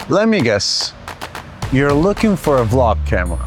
Let me guess. You're looking for a vlog camera.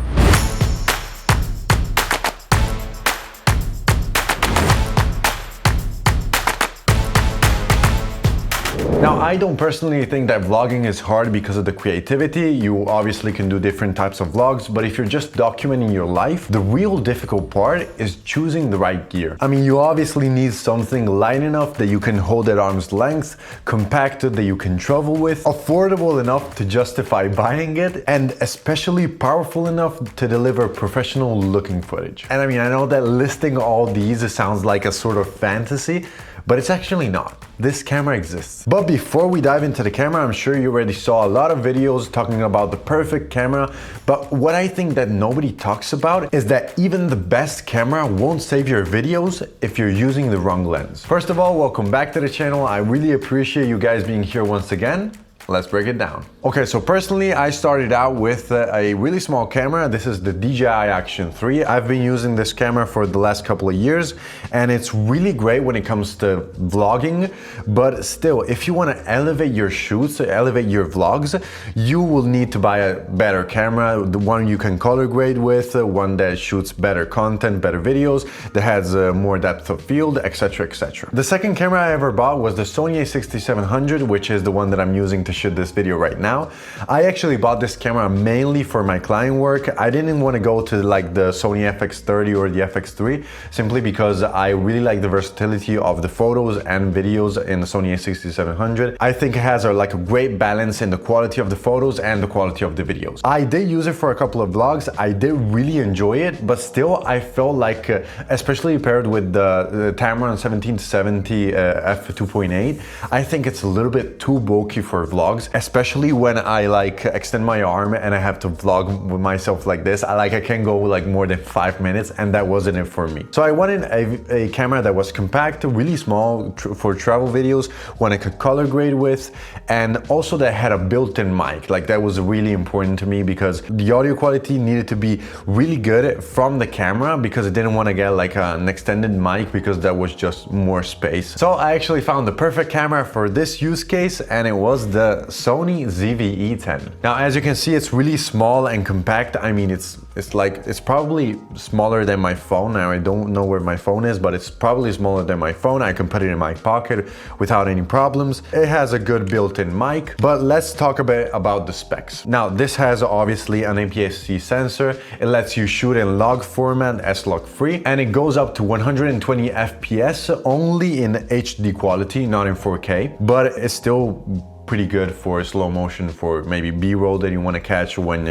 Now, I don't personally think that vlogging is hard because of the creativity. You obviously can do different types of vlogs, but if you're just documenting your life, the real difficult part is choosing the right gear. I mean, you obviously need something light enough that you can hold at arm's length, compacted that you can travel with, affordable enough to justify buying it, and especially powerful enough to deliver professional looking footage. And I mean, I know that listing all these sounds like a sort of fantasy, but it's actually not. This camera exists. But before we dive into the camera, I'm sure you already saw a lot of videos talking about the perfect camera, but what I think that nobody talks about is that even the best camera won't save your videos if you're using the wrong lens. First of all, welcome back to the channel. I really appreciate you guys being here once again. Let's break it down. Okay, so personally, I started out with a really small camera. This is the DJI Action 3. I've been using this camera for the last couple of years, and it's really great when it comes to vlogging. But still, if you want to elevate your shoots, elevate your vlogs, you will need to buy a better camera, the one you can color grade with, one that shoots better content, better videos, that has more depth of field, etc, etc. The second camera I ever bought was the Sony a6700, which is the one that I'm using to shoot this video right now. I actually bought this camera mainly for my client work. I didn't want to go to like the Sony FX30 or the FX3 simply because I really like the versatility of the photos and videos in the Sony a6700. I think it has like a great balance in the quality of the photos and the quality of the videos. I did use it for a couple of vlogs. I did really enjoy it, but still I felt like, especially paired with the Tamron 17-70 f2.8, I think it's a little bit too bulky for vlogs, especially when I like extend my arm and I have to vlog with myself like this. I can't go like more than 5 minutes, and that wasn't it for me. So I wanted a camera that was compact, really small for travel videos, one I could color grade with, and also that had a built-in mic. Like that was really important to me because the audio quality needed to be really good from the camera, because I didn't want to get like an extended mic because that was just more space. So I actually found the perfect camera for this use case, and it was the Sony ZV-E10. Now, as you can see, it's really small and compact. I mean, it's probably smaller than my phone. Now, I don't know where my phone is, but it's probably smaller than my phone. I can put it in my pocket without any problems. It has a good built-in mic, but let's talk a bit about the specs. Now, this has obviously an APS-C sensor. It lets you shoot in log format, S-Log free, and it goes up to 120 FPS only in HD quality, not in 4K, but it's still pretty good for slow motion, for maybe B-roll that you want to catch when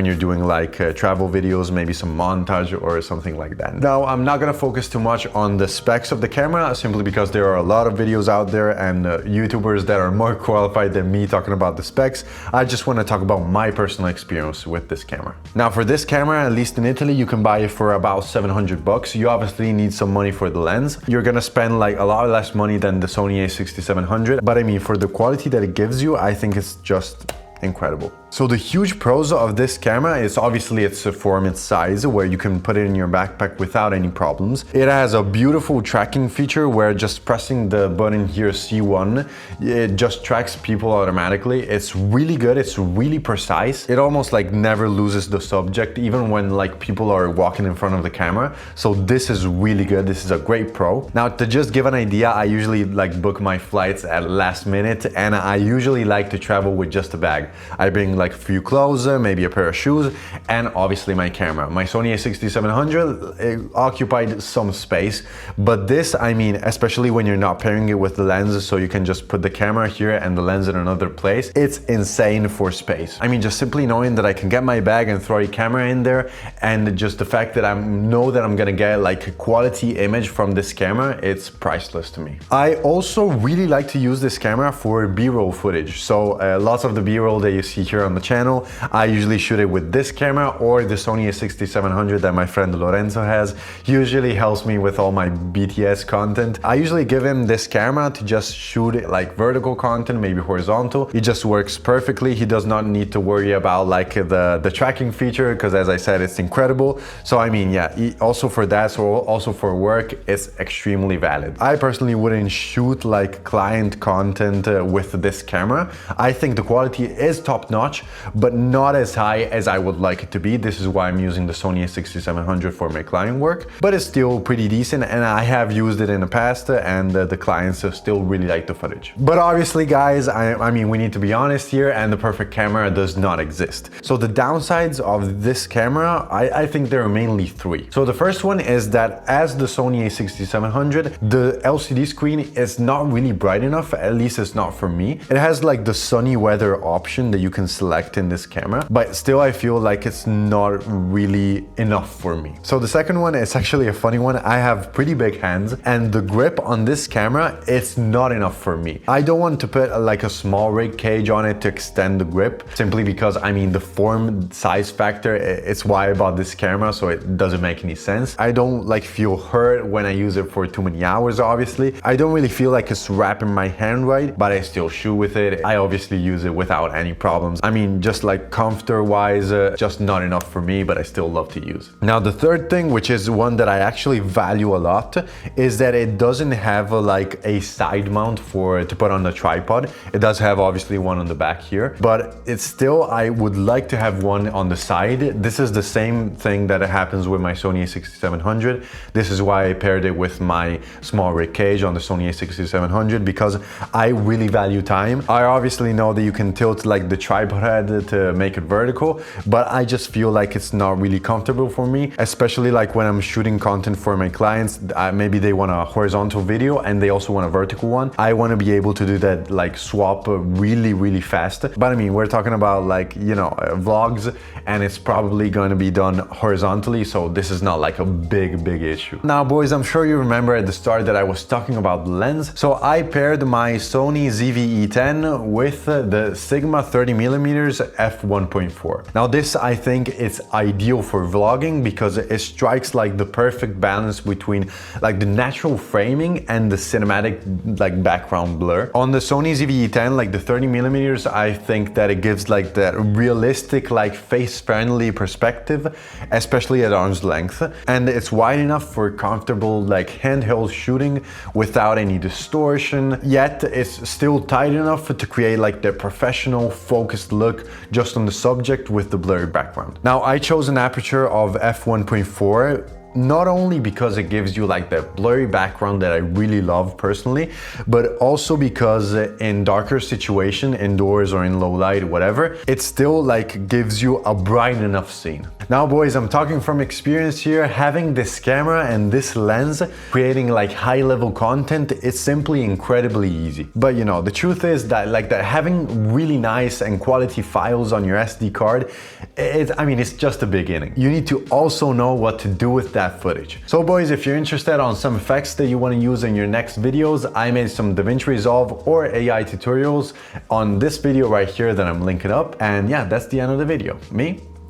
you're doing like travel videos, maybe some montage or something like that. Now, I'm not going to focus too much on the specs of the camera simply because there are a lot of videos out there and YouTubers that are more qualified than me talking about the specs. I just want to talk about my personal experience with this camera. Now, for this camera, at least in Italy, you can buy it for about 700 bucks. You obviously need some money for the lens. You're going to spend like a lot less money than the Sony a6700, but I mean, for the quality that it gives you, I think it's just incredible. So the huge pros of this camera is obviously its form, its size, where you can put it in your backpack without any problems. It has a beautiful tracking feature where just pressing the button here, C1, it just tracks people automatically. It's really good. It's really precise. It almost like never loses the subject, even when like people are walking in front of the camera. So this is really good. This is a great pro. Now, to just give an idea, I usually like book my flights at last minute, and I usually like to travel with just a bag. I bring like a few clothes, maybe a pair of shoes, and obviously my camera. My Sony a6700 occupied some space, but this, I mean, especially when you're not pairing it with the lens, so you can just put the camera here and the lens in another place, it's insane for space. I mean, just simply knowing that I can get my bag and throw a camera in there, and just the fact that I know that I'm gonna get like a quality image from this camera, it's priceless to me. I also really like to use this camera for B-roll footage. So lots of the B-roll that you see here on the channel, I usually shoot it with this camera or the Sony a6700 that my friend Lorenzo has. He usually helps me with all my BTS content. I usually give him this camera to just shoot it like vertical content, maybe horizontal. It just works perfectly. He does not need to worry about like the tracking feature, because as I said, it's incredible. So I mean, yeah, also for that, so also for work, it's extremely valid. I personally wouldn't shoot like client content with this camera. I think the quality is top-notch, but not as high as I would like it to be. This is why I'm using the Sony a6700 for my client work, but it's still pretty decent, and I have used it in the past, and the clients still really like the footage. But obviously, guys, I mean, we need to be honest here, and the perfect camera does not exist. So the downsides of this camera, I think there are mainly three. So the first one is that as the Sony a6700, the LCD screen is not really bright enough, at least it's not for me. It has like the sunny weather option that you can select in this camera, but still I feel like it's not really enough for me. So the second one is actually a funny one. I have pretty big hands, and the grip on this camera, it's not enough for me. I don't want to put like a small rig cage on it to extend the grip, simply because, I mean, the form size factor, it's why I bought this camera, so it doesn't make any sense. I don't like feel hurt when I use it for too many hours, obviously. I don't really feel like it's wrapping my hand right, but I still shoot with it. I obviously use it without any problems. I mean, just like comfort wise, just not enough for me, but I still love to use. Now, the third thing, which is one that I actually value a lot, is that it doesn't have like a side mount to put on the tripod. It does have obviously one on the back here, but it's still, I would like to have one on the side. This is the same thing that happens with my Sony a6700. This is why I paired it with my small rig cage on the Sony a6700, because I really value time. I obviously know that you can tilt like the tripod head to make it vertical, but I just feel like it's not really comfortable for me, especially like when I'm shooting content for my clients. Maybe they want a horizontal video and they also want a vertical one. I want to be able to do that, like swap really fast. But I mean, we're talking about like, you know, vlogs, and it's probably going to be done horizontally, so this is not like a big issue. Now, boys, I'm sure you remember at the start that I was talking about the lens. So I paired my Sony ZV-E10 with the Sigma 30mm f1.4. Now this, I think, is ideal for vlogging because it strikes like the perfect balance between like the natural framing and the cinematic like background blur. On the Sony ZV-E10, like the 30mm, I think that it gives like that realistic, like face-friendly perspective, especially at arm's length, and it's wide enough for comfortable like handheld shooting without any distortion, yet it's still tight enough to create like the professional focused look just on the subject with the blurry background. Now, I chose an aperture of f1.4, not only because it gives you like the blurry background that I really love personally, but also because in darker situation, indoors or in low light, whatever, it still like gives you a bright enough scene. Now, boys, I'm talking from experience here. Having this camera and this lens, creating like high level content, it's simply incredibly easy. But you know, the truth is that having really nice and quality files on your SD card, I mean, it's just the beginning. You need to also know what to do with that footage. So boys, if you're interested on some effects that you want to use in your next videos, I made some DaVinci Resolve or AI tutorials on this video right here that I'm linking up. And yeah, that's the end of the video.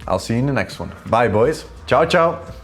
I'll see you in the next one. Bye, boys. Ciao, ciao.